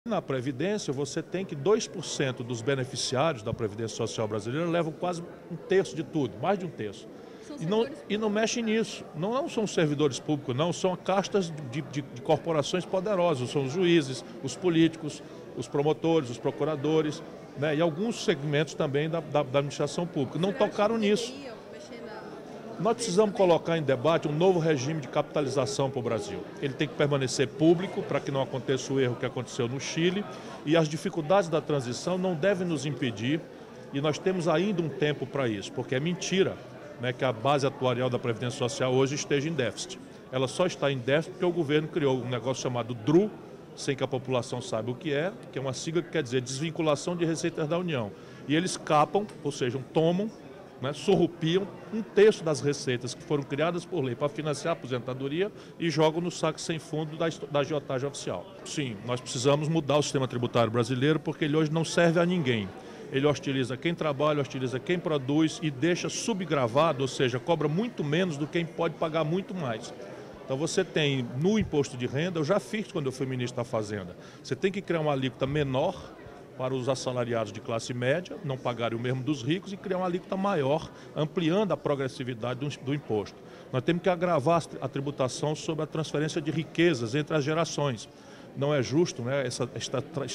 Na Previdência, você tem que 2% dos beneficiários da Previdência Social brasileira levam quase um terço de tudo, mais de um terço. E não mexe nisso. Não são servidores públicos, não, são castas de corporações poderosas, são os juízes, os políticos, os promotores, os procuradores, né, e alguns segmentos também da administração pública. Não tocaram nisso. Nós precisamos colocar em debate um novo regime de capitalização para o Brasil. Ele tem que permanecer público para que não aconteça o erro que aconteceu no Chile, e as dificuldades da transição não devem nos impedir, e nós temos ainda um tempo para isso, porque é mentira, né, que a base atuarial da Previdência Social hoje esteja em déficit. Ela só está em déficit porque o governo criou um negócio chamado DRU, sem que a população saiba o que é uma sigla que quer dizer desvinculação de receitas da União. E eles capam, ou seja, tomam, né, surrupiam um terço das receitas que foram criadas por lei para financiar a aposentadoria e jogam no saco sem fundo da agiotagem oficial. Sim, nós precisamos mudar o sistema tributário brasileiro porque ele hoje não serve a ninguém. Ele hostiliza quem trabalha, hostiliza quem produz e deixa subgravado, ou seja, cobra muito menos do que quem pode pagar muito mais. Então você tem no imposto de renda, eu já fiz quando eu fui ministro da Fazenda, você tem que criar uma alíquota menor para os assalariados de classe média, não pagarem o mesmo dos ricos, e criar uma alíquota maior, ampliando a progressividade do imposto. Nós temos que agravar a tributação sobre a transferência de riquezas entre as gerações. Não é justo, né, essa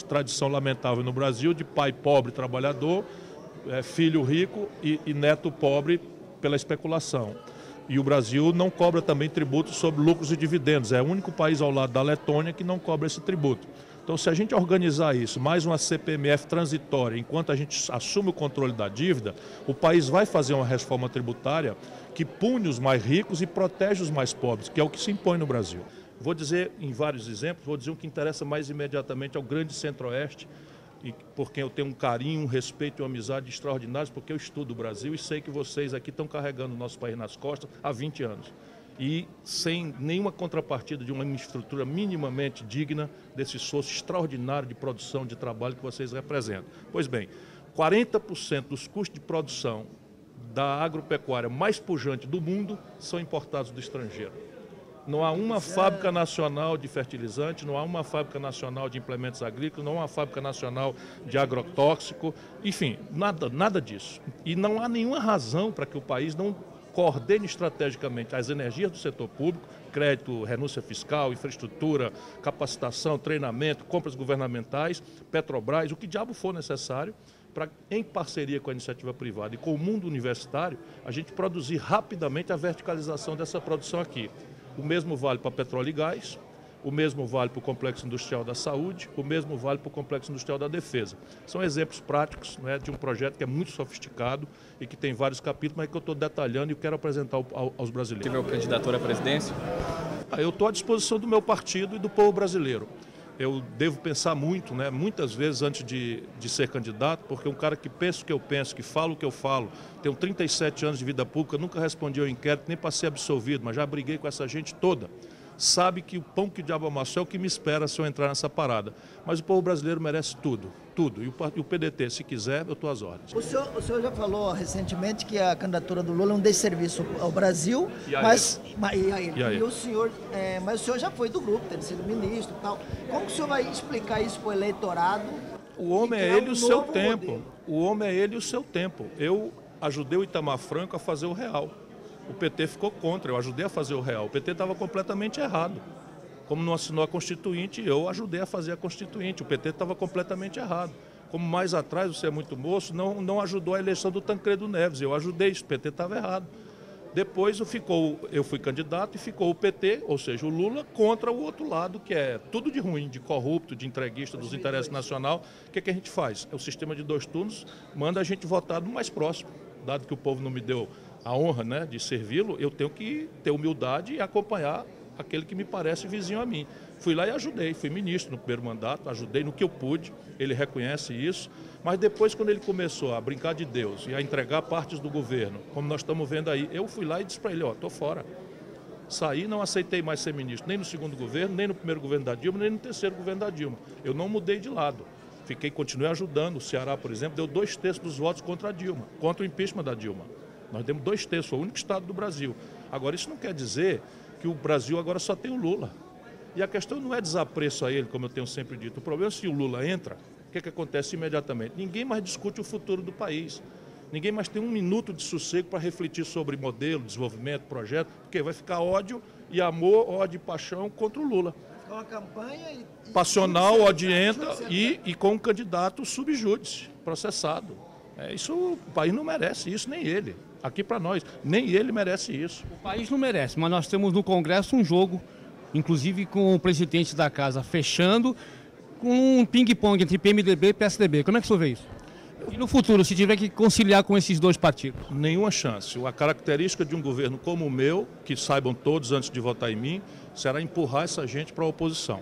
tradição lamentável no Brasil de pai pobre trabalhador, filho rico e neto pobre pela especulação. E o Brasil não cobra também tributos sobre lucros e dividendos. É o único país ao lado da Letônia que não cobra esse tributo. Então, se a gente organizar isso, mais uma CPMF transitória, enquanto a gente assume o controle da dívida, o país vai fazer uma reforma tributária que pune os mais ricos e protege os mais pobres, que é o que se impõe no Brasil. Vou dizer em vários exemplos, vou dizer o que interessa mais imediatamente ao grande Centro-Oeste, e por quem eu tenho um carinho, um respeito e uma amizade extraordinários, porque eu estudo o Brasil e sei que vocês aqui estão carregando o nosso país nas costas há 20 anos. E sem nenhuma contrapartida de uma infraestrutura minimamente digna desse esforço extraordinário de produção de trabalho que vocês representam. Pois bem, 40% dos custos de produção da agropecuária mais pujante do mundo são importados do estrangeiro. Não há uma fábrica nacional de fertilizante, não há uma fábrica nacional de implementos agrícolas, não há uma fábrica nacional de agrotóxico, enfim, nada disso. E não há nenhuma razão para que o país não coordene estrategicamente as energias do setor público, crédito, renúncia fiscal, infraestrutura, capacitação, treinamento, compras governamentais, Petrobras, o que diabo for necessário, para, em parceria com a iniciativa privada e com o mundo universitário, a gente produzir rapidamente a verticalização dessa produção aqui. O mesmo vale para petróleo e gás, o mesmo vale para o Complexo Industrial da Saúde, o mesmo vale para o Complexo Industrial da Defesa. São exemplos práticos, né, de um projeto que é muito sofisticado e que tem vários capítulos, mas que eu estou detalhando e quero apresentar aos brasileiros. Teve a candidatura à presidência? Eu estou à disposição do meu partido e do povo brasileiro. Eu devo pensar muito, né, muitas vezes antes de ser candidato, porque um cara que pensa o que eu penso, que fala o que eu falo, tenho 37 anos de vida pública, nunca respondi ao inquérito, nem para ser absolvido, mas já briguei com essa gente toda. Sabe que o pão que o diabo amassou é o que me espera se eu entrar nessa parada. Mas o povo brasileiro merece tudo, tudo. E o PDT, se quiser, eu estou às ordens. O senhor já falou recentemente que a candidatura do Lula é um desserviço ao Brasil, mas o senhor já foi do grupo, tendo sido ministro e tal. Como que o senhor vai explicar isso para o eleitorado? O homem é ele e o seu tempo. O homem é ele e o seu tempo. Eu ajudei o Itamar Franco a fazer o real. O PT ficou contra, eu ajudei a fazer o real. O PT estava completamente errado. Como não assinou a Constituinte, eu ajudei a fazer a Constituinte. O PT estava completamente errado. Como mais atrás, você é muito moço, não ajudou a eleição do Tancredo Neves. Eu ajudei, o PT estava errado. Depois eu fui candidato e ficou o PT, ou seja, o Lula, contra o outro lado, que é tudo de ruim, de corrupto, de entreguista dos interesses nacionais. O que a gente faz? É o sistema de 2 turnos, manda a gente votar no mais próximo. Dado que o povo não me deu a honra, né, de servi-lo, eu tenho que ter humildade e acompanhar aquele que me parece vizinho a mim. Fui lá e ajudei, fui ministro no primeiro mandato, ajudei no que eu pude, ele reconhece isso, mas depois quando ele começou a brincar de Deus e a entregar partes do governo, como nós estamos vendo aí, eu fui lá e disse para ele, estou fora. Saí, não aceitei mais ser ministro, nem no segundo governo, nem no primeiro governo da Dilma, nem no terceiro governo da Dilma. Eu não mudei de lado. Continuei ajudando. O Ceará, por exemplo, deu 2/3 dos votos contra a Dilma, contra o impeachment da Dilma. Nós demos 2/3, foi o único estado do Brasil. Agora, isso não quer dizer que o Brasil agora só tem o Lula. E a questão não é desapreço a ele, como eu tenho sempre dito. O problema é se o Lula entra, o que acontece imediatamente? Ninguém mais discute o futuro do país. Ninguém mais tem um minuto de sossego para refletir sobre modelo, desenvolvimento, projeto, porque vai ficar ódio e amor, ódio e paixão contra o Lula. Uma campanha passional, odienta e com um candidato subjúdice, processado. Isso o país não merece isso, nem ele. Aqui para nós, nem ele merece isso. O país não merece, mas nós temos no Congresso um jogo, inclusive com o presidente da casa fechando, com um ping-pong entre PMDB e PSDB. Como é que o senhor vê isso? E no futuro, se tiver que conciliar com esses dois partidos? Nenhuma chance. A característica de um governo como o meu, que saibam todos antes de votar em mim, será empurrar essa gente para a oposição.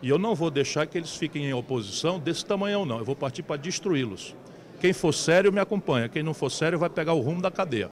E eu não vou deixar que eles fiquem em oposição desse tamanho não. Eu vou partir para destruí-los. Quem for sério me acompanha, quem não for sério vai pegar o rumo da cadeia.